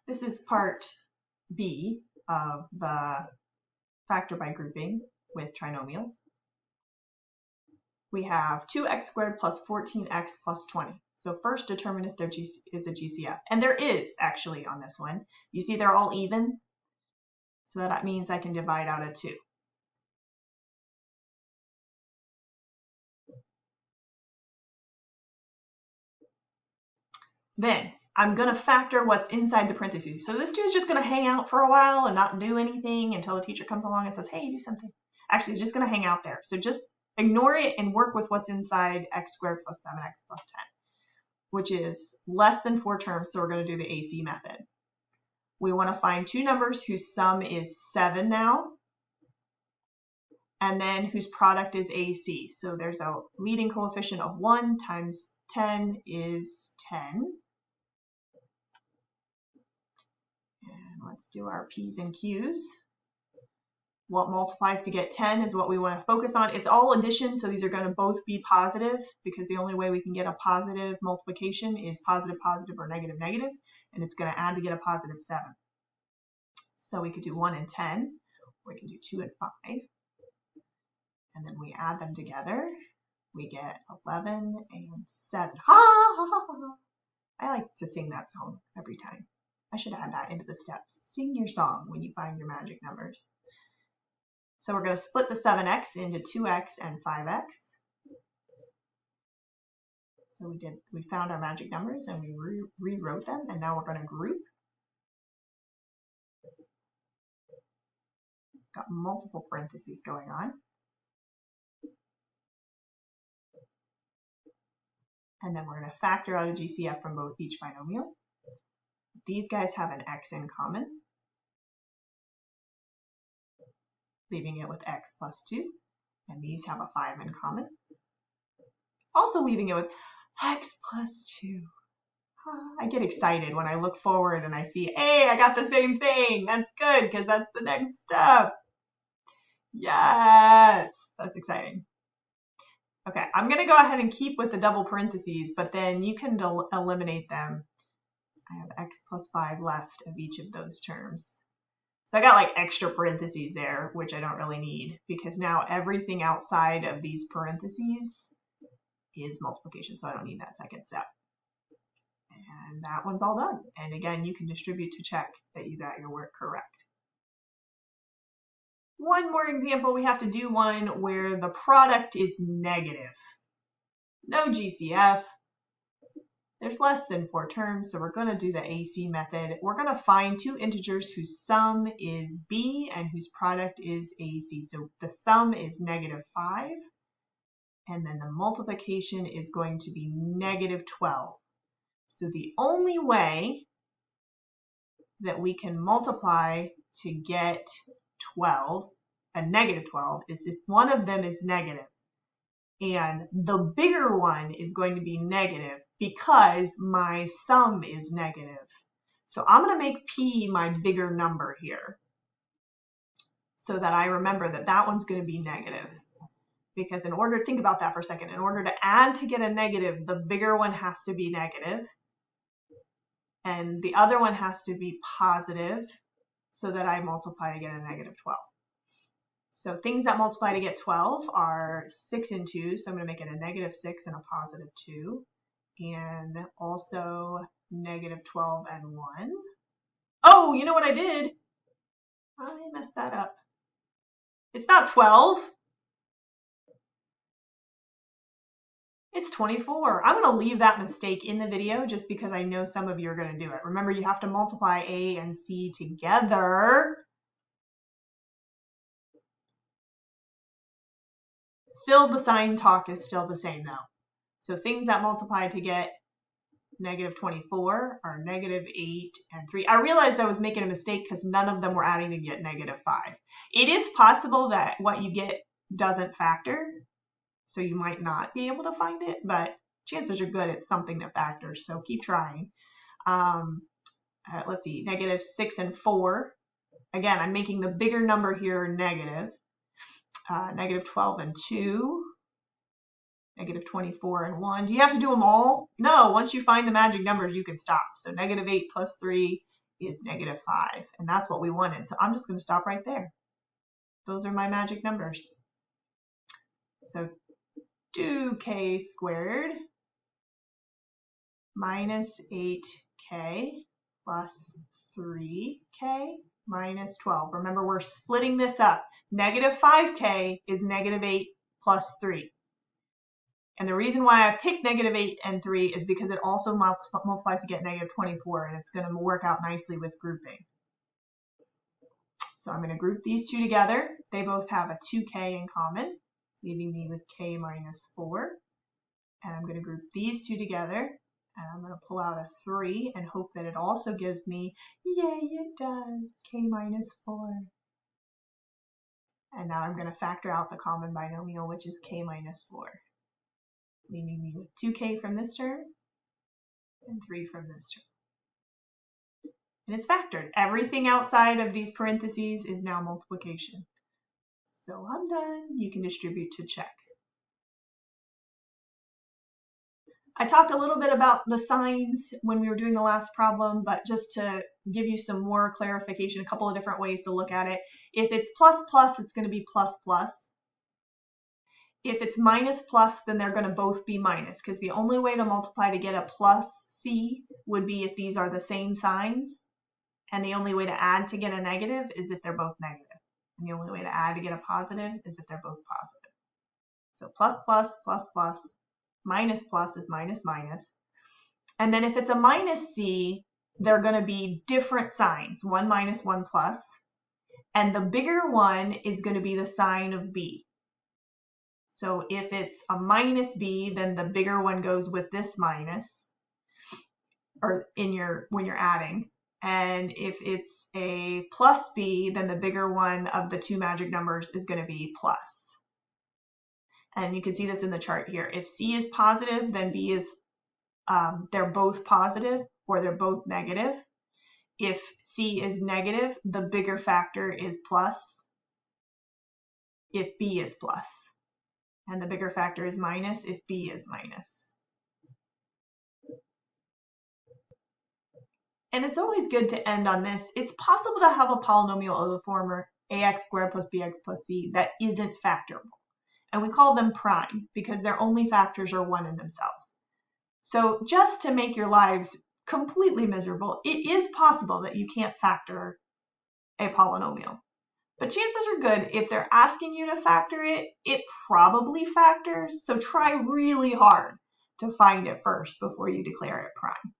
This is part B of the factor by grouping with trinomials. We have 2x squared plus 14x plus 20. So first determine if there is a GCF. And there is actually on this one. You see they're all even. So that means I can divide out a 2. Then I'm going to factor what's inside the parentheses. So this 2 is just going to hang out for a while and not do anything until the teacher comes along and says, hey, do something. Actually, it's just going to hang out there. So just ignore it and work with what's inside x squared plus 7x plus 10, which is less than 4 terms. So we're going to do the AC method. We want to find two numbers whose sum is 7 now, and then whose product is AC. So there's a leading coefficient of 1 times 10 is 10. And let's do our P's and Q's. What multiplies to get 10 is what we want to focus on. It's all addition, so these are going to both be positive because the only way we can get a positive multiplication is positive, positive, or negative, negative, and it's going to add to get a positive 7. So we could do 1 and 10, or we can do 2 and 5, and then we add them together. We get 11 and 7. Ha, ha, ha, ha. I like to sing that song every time. I should add that into the steps. Sing your song when you find your magic numbers. So we're going to split the 7x into 2x and 5x. So we found our magic numbers and we rewrote them, and now we're going to group. Got multiple parentheses going on. And then we're going to factor out a GCF from each binomial. These guys have an x in common, leaving it with x plus 2. And these have a 5 in common, also leaving it with x plus 2. I get excited when I look forward and I see, hey, I got the same thing. That's good because that's the next step. Yes, that's exciting. Okay, I'm going to go ahead and keep with the double parentheses, but then you can eliminate them. I have x plus 5 left of each of those terms. So I got like extra parentheses there, which I don't really need because now everything outside of these parentheses is multiplication, so I don't need that second step. And that one's all done. And again, you can distribute to check that you got your work correct. One more example, we have to do one where the product is negative. No GCF. There's less than 4 terms, so we're going to do the AC method. We're going to find two integers whose sum is b and whose product is AC. So the sum is negative 5, and then the multiplication is going to be negative 12. So the only way that we can multiply to get 12, a negative 12, is if one of them is negative. And the bigger one is going to be negative because my sum is negative. So I'm going to make P my bigger number here so that I remember that that one's going to be negative. Because in order, think about that for a second, in order to add to get a negative, the bigger one has to be negative. And the other one has to be positive so that I multiply to get a negative 12. So things that multiply to get 12 are 6 and 2, so I'm going to make it a negative 6 and a positive 2. And also negative 12 and 1. Oh, you know what I did? I messed that up. It's not 12. It's 24. I'm going to leave that mistake in the video just because I know some of you are going to do it. Remember, you have to multiply A and C together. Still, the sign talk is still the same though. So things that multiply to get negative 24 are negative 8 and 3. I realized I was making a mistake because none of them were adding to get negative 5. It is possible that what you get doesn't factor, so you might not be able to find it, but chances are good it's something that factors, so keep trying. Let's see, negative 6 and 4. Again, I'm making the bigger number here negative. Negative 12 and 2. Negative 24 and 1. Do you have to do them all? No, once you find the magic numbers, you can stop. So negative 8 plus 3 is -5, and that's what we wanted. So I'm just going to stop right there. Those are my magic numbers. So 2k squared minus 8k plus 3k minus 12. Remember, we're splitting this up. -5k is -8 plus 3. And the reason why I picked -8 and 3 is because it also multiplies to get -24, and it's going to work out nicely with grouping. So I'm going to group these two together. They both have a 2k in common, leaving me with k minus 4. And I'm going to group these two together, and I'm going to pull out a 3 and hope that it also gives me, yay, it does, k minus 4. And now I'm going to factor out the common binomial, which is k minus 4, leaving me with 2k from this term and 3 from this term. And it's factored. Everything outside of these parentheses is now multiplication. So I'm done. You can distribute to check. I talked a little bit about the signs when we were doing the last problem, but just to give you some more clarification, a couple of different ways to look at it. If it's plus plus, it's going to be plus plus. If it's minus plus, then they're going to both be minus, because the only way to multiply to get a plus C would be if these are the same signs. And the only way to add to get a negative is if they're both negative. And the only way to add to get a positive is if they're both positive. So plus plus, plus plus, minus plus is minus minus. And then if it's a minus C, they're going to be different signs, 1 minus 1 plus. And the bigger one is going to be the sign of B. So if it's a minus B, then the bigger one goes with this minus, or when you're adding. And if it's a plus B, then the bigger one of the two magic numbers is going to be plus. And you can see this in the chart here. If C is positive, then B is, they're both positive or they're both negative. If C is negative, the bigger factor is plus if B is plus. And the bigger factor is minus if B is minus. And it's always good to end on this. It's possible to have a polynomial of the form ax squared plus bx plus c that isn't factorable. And we call them prime because their only factors are 1 in themselves. So just to make your lives completely miserable, it is possible that you can't factor a polynomial. But chances are good, if they're asking you to factor it, it probably factors. So try really hard to find it first before you declare it prime.